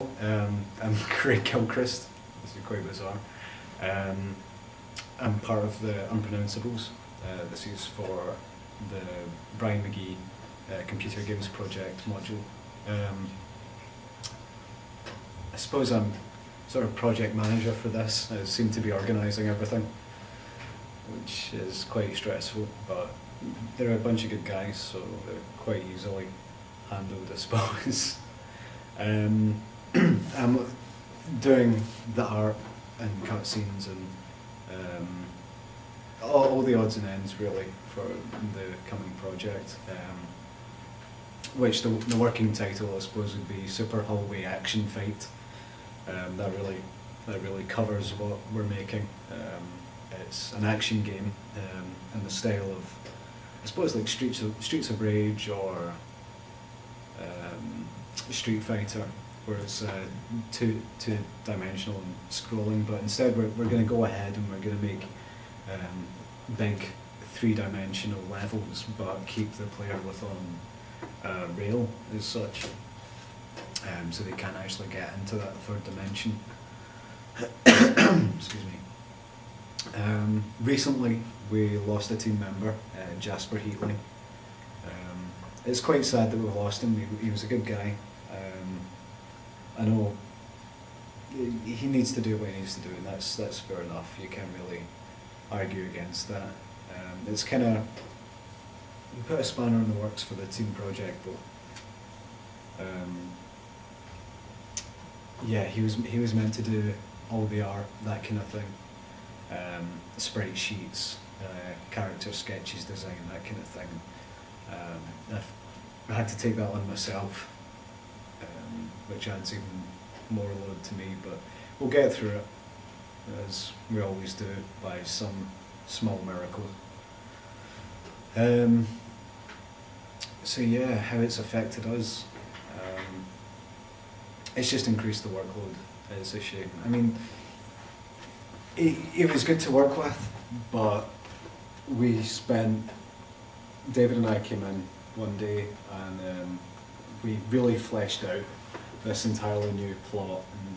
I'm Gilchrist. This is quite bizarre. I'm part of the Unpronounceables. This is for the Brian McGee Computer Games Project module. I suppose I'm sort of project manager for this. I seem to be organising everything, which is quite stressful, but they're a bunch of good guys, so they're quite easily handled, I suppose. I'm doing the art and cutscenes and all the odds and ends really for the coming project, which the working title I suppose would be Super Hallway Action Fight. That really covers what we're making. It's an action game in the style of, I suppose, like Streets of Rage or Street Fighter, where it's two-dimensional and scrolling, but instead we're going to go ahead and we're going to make big three-dimensional levels, but keep the player within a rail as such, so they can't actually get into that third dimension. Excuse me. Recently we lost a team member, Jasper Heatley. It's quite sad that we've lost him. He was a good guy. I know he needs to do what he needs to do, and that's fair enough. You can't really argue against that. It's kind of, you put a spanner in the works for the team project, but yeah, he was meant to do all the art, that kind of thing, sprite sheets, character sketches, design, that kind of thing. I had to take that on myself, which adds even more load to me, but we'll get through it, as we always do, by some small miracle. So yeah, how it's affected us, it's just increased the workload. It's a shame. I mean, it was good to work with, but David and I came in one day and we really fleshed out this entirely new plot, and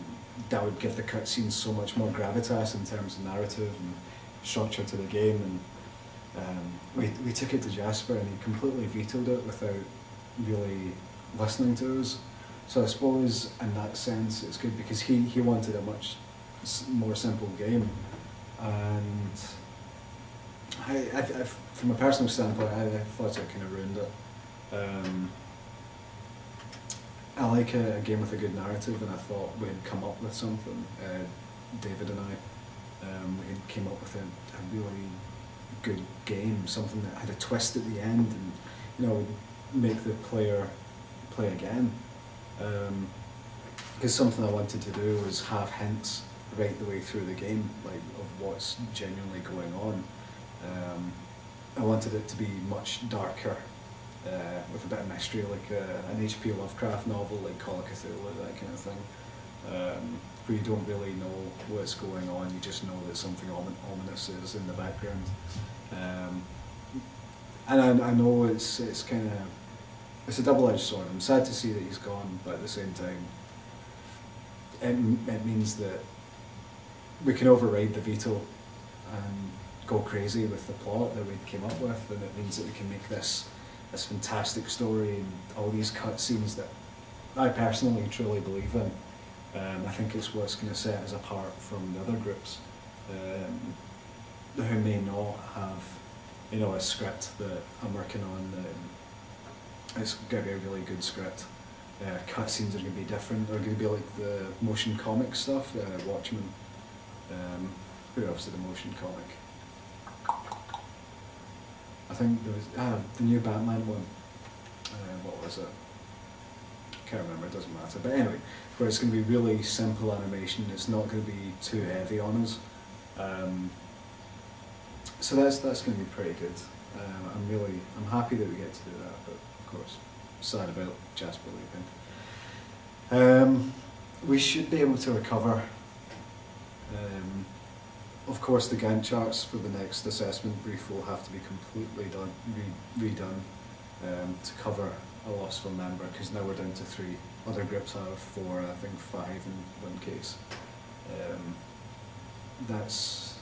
that would give the cutscenes so much more gravitas in terms of narrative and structure to the game, and we took it to Jasper and he completely vetoed it without really listening to us. So I suppose in that sense it's good, because he wanted a much more simple game, and I from a personal standpoint I thought I kind of ruined it. I like a game with a good narrative, and I thought we had come up with something. David and I, we had came up with a really good game, something that had a twist at the end, and would make the player play again. Because something I wanted to do was have hints right the way through the game, like of what's genuinely going on. I wanted it to be much darker, with a bit of mystery, like an H.P. Lovecraft novel, like Call of Cthulhu, that kind of thing, where you don't really know what's going on, you just know that something ominous is in the background. And I know it's a double-edged sword. I'm sad to see that he's gone, but at the same time, it means that we can override the veto and go crazy with the plot that we came up with, and it means that we can make this fantastic story and all these cutscenes that I personally truly believe in. I think it's what's going to set us apart from the other groups who may not have, a script that I'm working on. It's going to be a really good script. Cutscenes are going to be different. They're going to be like the motion comic stuff, Watchmen. Who else did a motion comic? I think there was the new Batman one. What was it? Can't remember, it doesn't matter. But anyway, where it's going to be really simple animation, it's not going to be too heavy on us. So that's going to be pretty good. I'm happy that we get to do that, but of course, sad about Jasper leaving. We should be able to recover. Of course, the Gantt charts for the next assessment brief will have to be completely redone to cover a loss of a member, because now we're down to 3. other groups have 4, I think 5 in one case. It's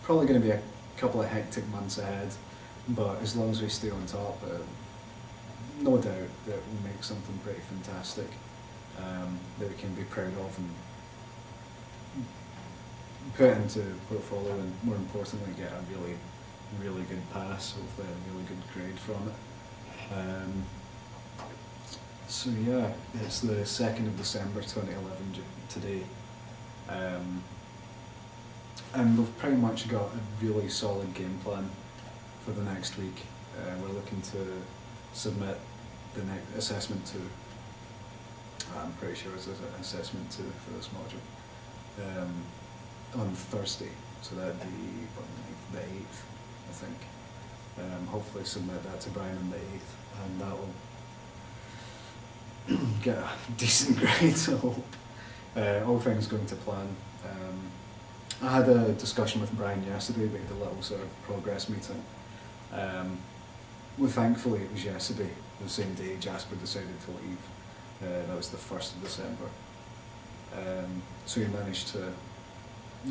probably going to be a couple of hectic months ahead, but as long as we stay on top, no doubt that we'll make something pretty fantastic that we can be proud of and put into portfolio, and more importantly get a really, really good pass, hopefully a really good grade from it. So yeah, it's the 2nd of December 2011 today, and we've pretty much got a really solid game plan for the next week. We're looking to submit the next assessment 2. I'm pretty sure it's assessment 2 for this module on Thursday, so that'd be the 8th, I think. Hopefully submit that to Brian on the 8th, and that will get a decent grade, I hope. All things going to plan. I had a discussion with Brian yesterday. We had a little sort of progress meeting. Well, thankfully it was yesterday, the same day Jasper decided to leave. That was the 1st of December. So we managed to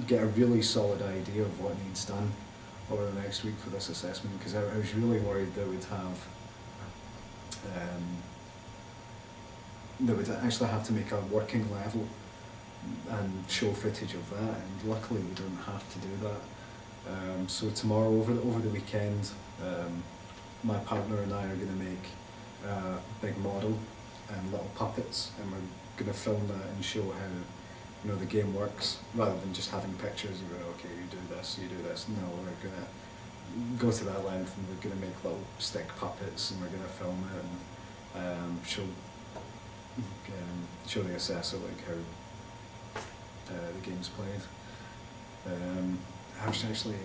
get a really solid idea of what needs done over the next week for this assessment, because I was really worried that we'd actually have to make a working level and show footage of that, and luckily we don't have to do that. So tomorrow, over the weekend, my partner and I are going to make a big model and little puppets, and we're going to film that and show how the game works, rather than just having pictures and going, okay, you do this, you do this. No, we're going to go to that length, and we're going to make little stick puppets, and we're going to film it and show the assessor like how the game's played. Actually,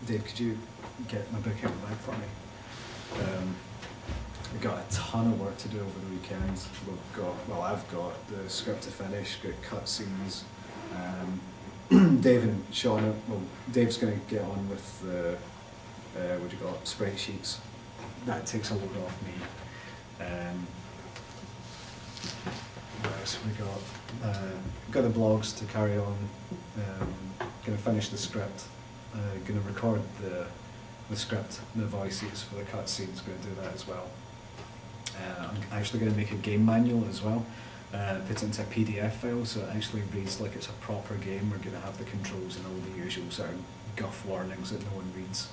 Dave, could you get my book out of the bag for me? We've got a ton of work to do over the weekend. I've got the script to finish, got cutscenes. Dave and Sean, Dave's going to get on with the, spreadsheets. That takes a load off me. So we got the blogs to carry on. Going to finish the script. Going to record the script, the voices for the cutscenes. Going to do that as well. I'm actually going to make a game manual as well. Put it into a PDF file so it actually reads like it's a proper game. We're going to have the controls and all the usual sort of guff warnings that no one reads,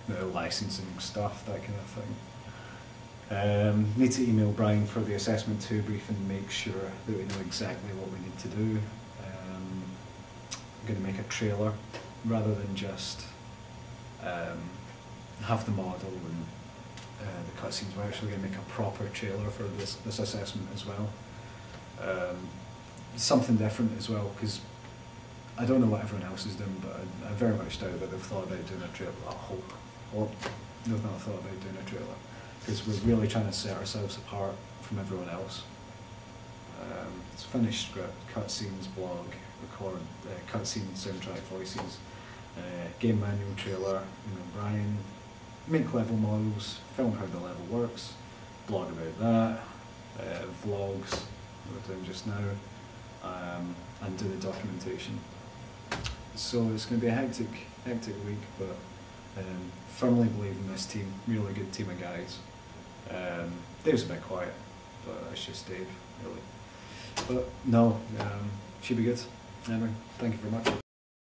the licensing stuff, that kind of thing. Need to email Brian for the assessment 2 brief and make sure that we know exactly what we need to do. I'm going to make a trailer rather than just have the model and the cutscenes. We're actually going to make a proper trailer for this assessment as well. Something different as well, because I don't know what everyone else is doing, but I very much doubt that they've thought about doing a trailer. I hope they've not thought about doing a trailer, because we're really trying to set ourselves apart from everyone else. It's finished script, cutscenes, blog, record, cutscenes, soundtrack, voices, game manual, trailer, Brian, make level models, film how the level works, blog about that, vlogs, we're doing just now, and do the documentation. So it's going to be a hectic week, but firmly believe in this team, really good team of guys. Dave's a bit quiet, but that's just Dave, really. But no, should be good. Anyway, thank you very much.